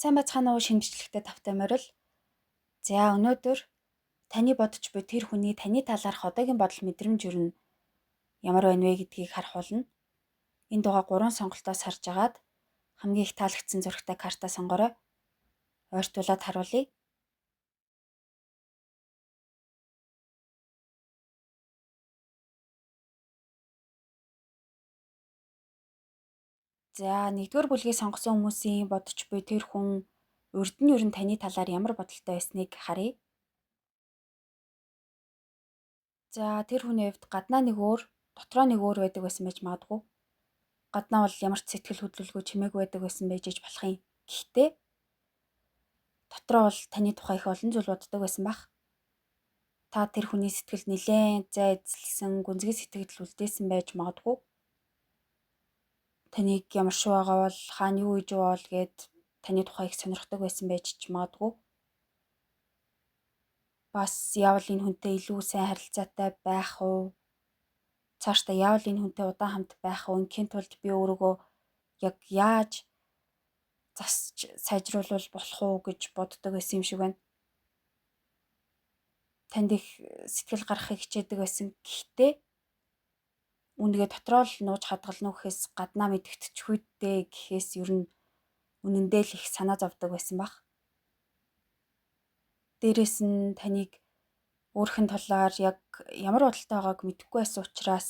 Сайн байцгаана уу шинжлэхтэй тавтай морил. За өнөөдөр таны бодож буй тэр хүний таны талаарх одоогийн бодол мэдрэмж юу нь ямар байна вэ гэдгийг харах болно. Энд байгаа 3 сонголтоос харж агаад хамгийн их таалагдсан зурагтай карта сонгорой. Ойртуулад харуулъя. За нэгдүгээр бүлгийг сонгосон хүмүүсийн бодож буй тэр хүн урд нь ер нь таны талаар ямар бодолтой байсныг харъя. За тэр хүний хувьд гаднаа нэг өөр, дотроо нэг өөр байдаг байсан байж магадгүй. Гаднаа бол ямар ч сэтгэл хөдлөлгүй чимээгүй байдаг байсан байж болох юм. Гэхдээ дотроо бол таны тухай их олон зүйл боддог байсан бах. Та тэр хүний сэтгэл нилээн зай эзэлсэн гүнзгий сэтгэл үлдээсэн байж магадгүй. Таныг ямар шүү байгаа бол хаана юу хийж байгаа бол гэд таны тухай их сонирхдаг байсан байж ч магадгүй. Бас яавал энэ хүнтэй илүү сайн харилцаатай байх уу? Цаашдаа яавал энэ хүнтэй удаан хамт байх уу? Инхийн тулд би өөрийгөө яг яаж засч сайжруулах болох уу гэж боддог байсан юм шиг байна. Танд их сэтгэл гаргахыг хичээдэг байсан. Гэхдээ үнэгээ дотроо л нууж хадгална уу гэхээс гаднаа мэдгэдчихвүдээ гэхээс ер нь үнэндээ л их санаа зовдөг байсан бах. Дээрээс нь таныг өөрхөн талаар яг ямар бодолтой байгааг мэдэхгүй байсан учраас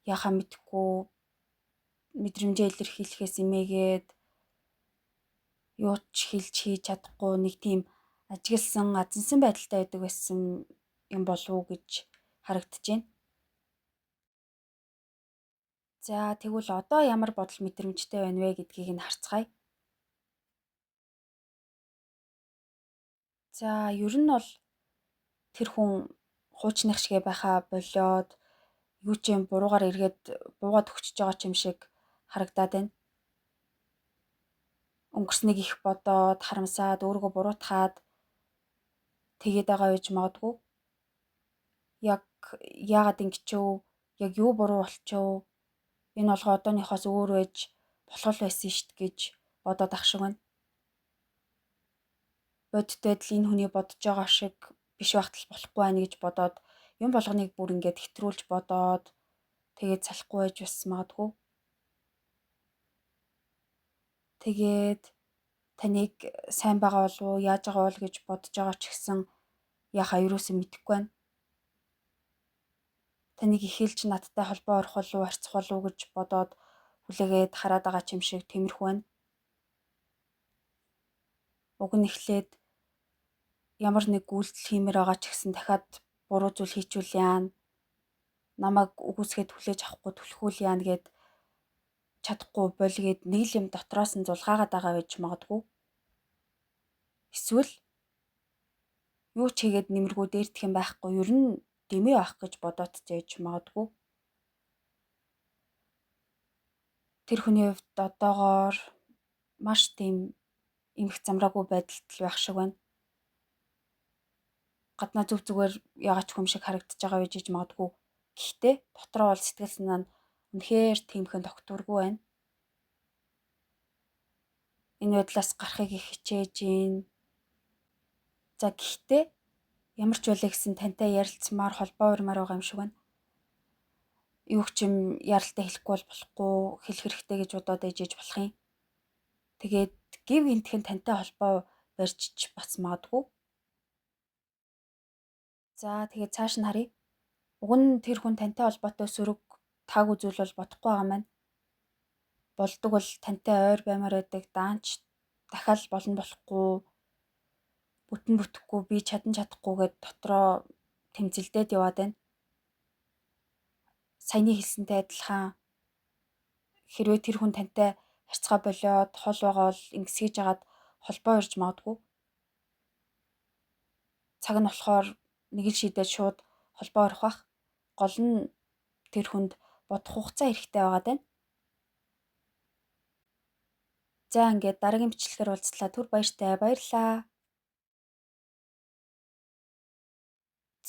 яхаа мэдэхгүй мэдрэмжээ илэрхийлэхээс эмээгээд юу ч хэлж хийж чадахгүй нэг тийм ажиглсан, азансан байдалтай байдаг байсан юм болов уу гэж харагдаж байна. За тэгвэл одоо ямар бодол мэдрэмжтэй байна вэ гэдгийг нь харцгаая. За ер нь бол тэр хүн хуучных шигэ байхаа болоод юу ч юм буруугаар эргээд буугаад өгчөж байгаа ч юм шиг харагдаад байна. Өнгөрснийг их бодоод харамсаад өөрийгөө буруутгаад тэгээд байгаа байж магадгүй. Яг яагаад ингэчв? Яг юу буруу болчихв? Энэ олгоо одооныхоос өөр байж болох байсан штт гэж бодоод ах шиг байна. Бодитод л энэ хүний бодож байгаа шиг биш багтал болохгүй байна гэж бодоод юм болгоныг бүр ингээд хэтрүүлж бодоод тэгээд салахгүй байж бас магадгүй. Тэгээд таныг сайн байгаа болов уу, яаж байгаа бол гэж бодож байгаа ч гэсэн яхаа юусэн мэдэхгүй байна. Таныг ихэлж надтай холбоо орох болов, харьцах болов гэж бодоод хүлээгээд хараад байгаа ч юм шиг тиймэрхүү байна. Уг нь эхлээд ямар нэг үйлдэл хиймээр байгаа ч гэсэн дахиад буруу зүйл хийчихвэл яана. Намайг үгүйсгээд хүлээж авахгүй түлхүүл яана гэд чадахгүй болгээд нэг л юм дотроос нь зулгаагаад байгаа байж магадгүй. Эсвэл юу ч хийгээд нэмэргүй дээрдэх юм байхгүй. Ер нь дэмий авах гэж бодоод зээж магадгүй. Тэр хүний хувьд одоогоор маш тийм эмх замраагүй байдалд л байх шиг байна. Гаднаа зүг зүгээр яагаад ч юм шиг харагдаж байгаа байж магадгүй. Гэхдээ дотроо бол сэтгэл санаа нь үнэхээр тиймхэн тогтворгүй байна. Энэ байдлаас гарахыг их хичээж гин. За гэхдээ ямар ч байлаа гэсэн тантай ярилцмаар холбоо урмаар байгаа юм шиг байна. Юу ч юм яралтай хэлэхгүй болохгүй, хэлэх хэрэгтэй гэж бодоод ээжэж болох юм. Тэгээд гів гинтхэн тантай холбоо барьж бас магадгүй. За тэгээд цааш нь харъя. Уг нь тэр хүн тантай холбоотой сөрөг таагүй зүйл бол бодохгүй байгаа маань. Болдог бол тантай ойр баймаар байдаг даанч дахиад болно болохгүй бүтэн бүтэхгүй би чадан чадахгүйгээд дотроо тэмцэлдээд яваад байна. Саяны хэлсэнтэй адилхан хэрвээ тэр хүн тантай харьцаа болоод хол байгаа бол ингэсгийж агаад холбоо ирж магадгүй. Цаг нь болохоор нэг л шийдээд шууд холбоо орох бах. Гол нь тэр хүнд бодох хугацаа хэрэгтэй байгаад байна. За ингээд дараагийн бичлэгээр уулзлаа. Түр баяртай баярлаа.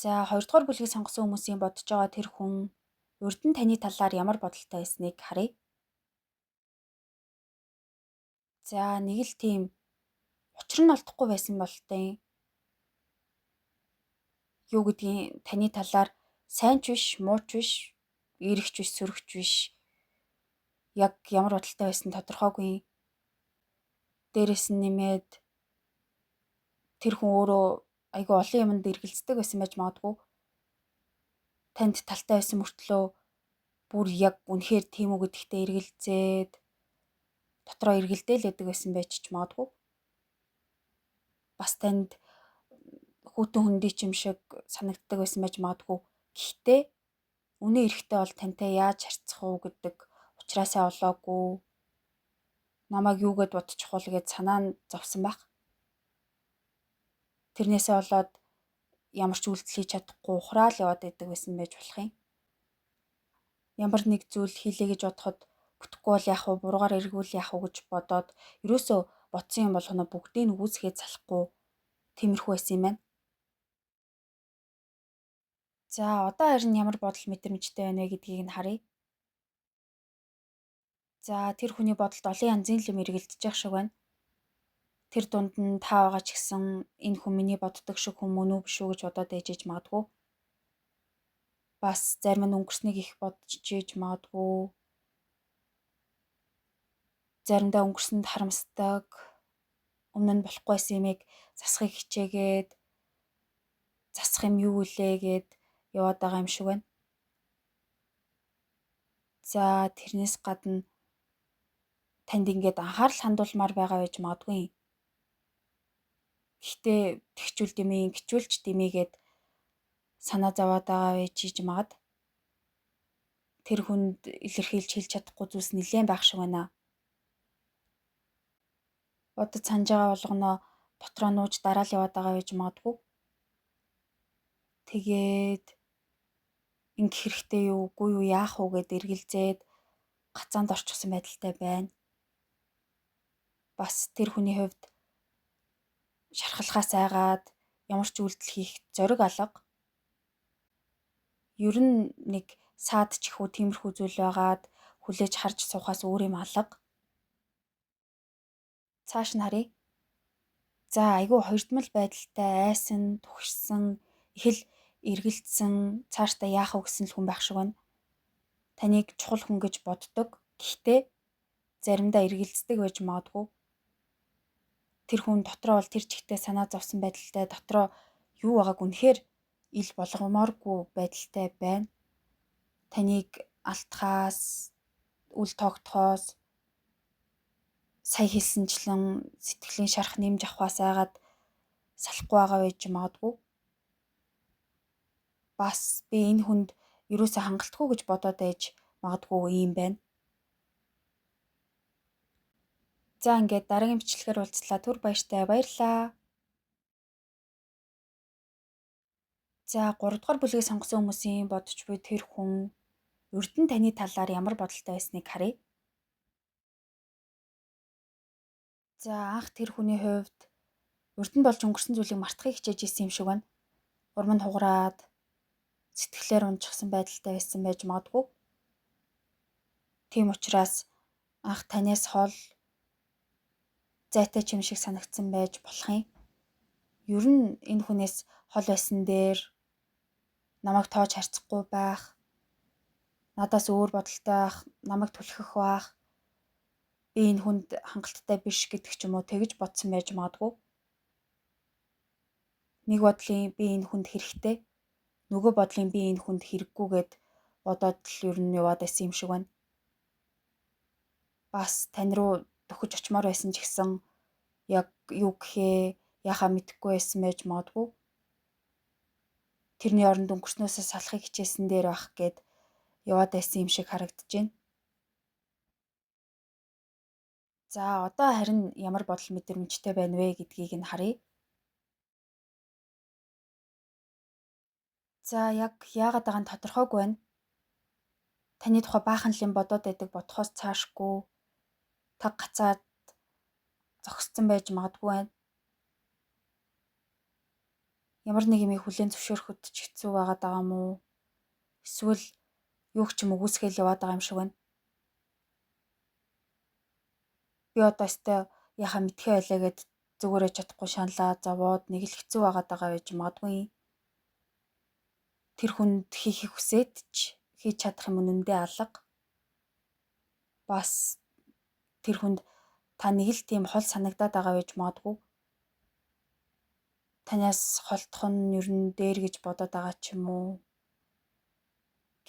За хоёрдугаар бүлгийг сонгосон хүмүүсийн бодож байгаа тэр хүн урд нь таны талаар ямар бодолтой байсныг харъя. За нэг л тийм Учир нь олдохгүй байсан бол тээ юу гэдгийг таны талаар сайн ч биш, муу ч биш, эрэгч биш, сөрөгч биш. Яг ямар бодолтой байсан тодорхойгүй. Дээрээс нь нэмээд тэр хүн өөрөө айгүй олон юмд эргэлздэг байсан байж магадгүй. Танд талтай байсан мөртлөө бүр яг үнэхээр тийм үү гэдэгтээ эргэлзээд дотроо эргэлдээл яадаг байсан байж ч магадгүй. Бас танд хүүтэн хөндий ч юм шиг санагддаг байсан байж магадгүй. Гэхдээ үнэн эрэхтэй бол тантай яаж харьцах уу гэдэг ухраасаа олоогүй. Намайг юу гэд бодчих вэ гэж санаа нь зовсон байх. Тэрнээсээ болоод ямар ч үйлдэл хийж чадахгүй ухраал яваад байдаг байсан байж болох юм. Ямар нэг зүйл хийлээ гэж бодоход бүтэхгүй бол яах вэ? Буруугаар эргүүл яах вэ гэж бодоод ерөөсөө бодсон юм болгоно бүгдийг нь үүсгээд салахгүй тиймэрхүү байсан юм байна. За одоо харин ямар бодол мэдрэмжтэй байна вэ гэдгийг нь харъя. За тэр хүний бодолд олон янзын юм эргэлдэж явах шиг байна. Тэр дунд нь та байгаа ч гэсэн энэ хүн миний боддог шиг хүн мөн үү биш үү гэж бодоод ээжэж магадгүй. Бас зарим нь өнгөрснийг их бодож ээж магадгүй. Заримдаа өнгөрсөнд харамсдаг. Өмнө нь болохгүй байсан юмыг засахыг хичээгээд засах юм юу үлээ гэд яваад байгаа юм шиг байна. За тэрнээс гадна танд ингээд анхаарал хандуулмаар байгаа байж магадгүй. Гэхдээ тэгчүүл дэмий, гिचүүлч дэмийгээд санаа зовоод байгаа байж иж магад. Тэр хүнд илэрхийлж хэлж чадахгүй зүйлс нэлээд байх шиг байна. Бодож санаж байгаа болгоноо дотроо нууж дараал яваад байгаа байж магадгүй. Тэгээд ингэх хэрэгтэй юу, үгүй юу, яах вэ гэд эргэлзээд гацаанд орчихсон байдалтай байна. Бас тэр хүний хувьд шархалхаас айгаад ямар ч үйлдэл хийх зориг алга. Ер нь нэг саад ч ихүү тиймэрхүү зүйл байгаад хүлээж харж суухаас өөр юм алга. Цааш нь харъя. За айгүй хоёрдмол байдалтай айсан, түгшсэн, их л эргэлдсэн, цаашдаа яах вэ гэсэн л хүн байх шиг байна. Таныг чухал хүн гэж боддог. Гэхдээ заримдаа эргэлздэг байж магадгүй. Тэр хүн дотроо бол тэр чигтээ санаа зовсон байдалтай, дотроо юу байгааг үнэхээр ил болгомооргүй байдалтай байна. Таныг алдахаас, үл тоогдохоос, сая хэлсэнчлэн сэтгэлийн шарах нэмж авахаас айгаад салахгүй байгаа байж магадгүй. Бас би энэ хүнд ерөөсөө хангалтгүй гэж бодоод байж магадгүй юм байна. За ингээд дараагийн бичлэгээр уулзлаа. Түр баяртай баярлаа. За 3 дугаар бүлгийг сонгосон хүмүүсийн бодож буй тэр хүн урд нь таны талаар ямар бодолтой байсныг харъя. За анх тэр хүний хувьд урд нь болж өнгөрсөн зүйлийг мартахыг хичээж исэн юм шиг байна. Урам нь хугараад сэтгэлээр унжчихсан байдалтай байсан байж магадгүй. Тийм учраас анх танаас хол зайтай ч юм шиг санагдсан байж болох юм. Ер нь энэ хүнээс хол байсан дээр намайг тоож харцахгүй байх, надаас өөр бодолтой байх, намайг түлхэх байх, би энэ хүнд хангалттай биш гэдэг ч юм уу тэгж бодсон байж магадгүй. Нэг бодлын би энэ хүнд хэрэгтэй, нөгөө бодлын би энэ хүнд хэрэггүй гэд бодоод л ер нь яваад байсан юм шиг байна. Бас тань руу төхөж очимоор байсан ч гэсэн яг юу гэхээ яхаа мэдэхгүй байсан байж магадгүй. Тэрний оронд өнгөрснөөсөө салахыг хичээсэн дээр байх гээд яваад байсан юм шиг харагдаж байна. За одоо харин ямар бодол мэдрэмжтэй байна вэ гэдгийг нь харъя. За яг яагаад байгаа нь тодорхойгүй байна. Таны тухай баахан л юм бодоод байдаг бодхоос цаашгүй таг гацаад зогссон байж магадгүй байна. Ямар нэг юм хүлээн зөвшөөрөхөд ч хэцүү байгаад байгаа юм уу? Эсвэл юу ч юм өгөөсгөл яваад байгаа юм шиг байна. Би одоо өстой яхаа мэдхээ байлаа гэд Зүгээрээ чадахгүй шаналаа зовоод нэг л хэцүү байгаад байгаа байж магадгүй. Тэр хүнд хийхийг хүсээд ч хийж чадах юм үнэндээ алга. Бас тэр хүнд та нэг л тийм хол санагдаад байгаа байж магадгүй. Танаас холдох нь ер нь дээр гэж бодоод байгаа ч юм уу.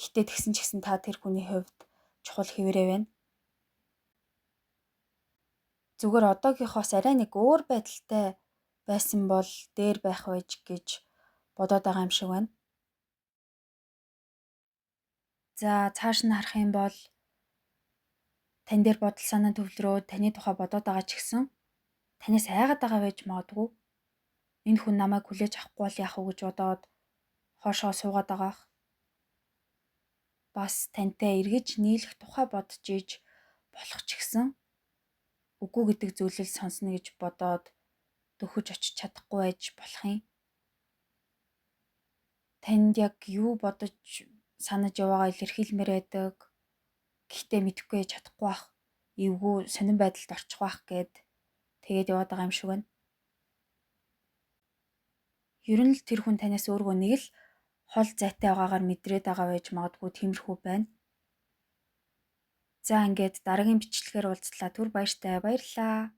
Гэхдээ тэгсэн ч гэсэн та тэр хүний хувьд чухал хэвээрээ байна. Зүгээр одоогийнхоос арай нэг өөр байдалтай байсан бол дээр байх байж гэж бодоод байгаа юм шиг байна. За цааш нь харах юм бол тань дээр бодол санаа төвлөрөөд таны тухай бодоод байгаа ч гэсэн танаас айгаад байгаа байж магадгүй. Энэ хүн намайг хүлээж авахгүй бол яах вэ гэж бодоод хоошоо суугаад байгаах. Бас тантай эргэж нийлэх тухай бодож иж болох ч гэсэн үгүй гэдэг зүйлийг сонсно гэж бодоод дөхөж очиж чадахгүй байж болох юм. Танд яг юу бодож санаж яваагаа илэрхийлмээр байдаг. Гэхдээ мэдэхгүй яж чадахгүй бах. Эвгүй сонирн байдалд орчих байх гэд тэгээд яваад байгаа юм шиг байна. Ер нь л тэр хүн танаас өөргөө нэг л хол зайтай байгаагаар мэдрээд байгаа байж магадгүй тиймэрхүү байна. За ингээд дараагийн бичлэгээр уулзлаа. Түр баяртай баярлалаа.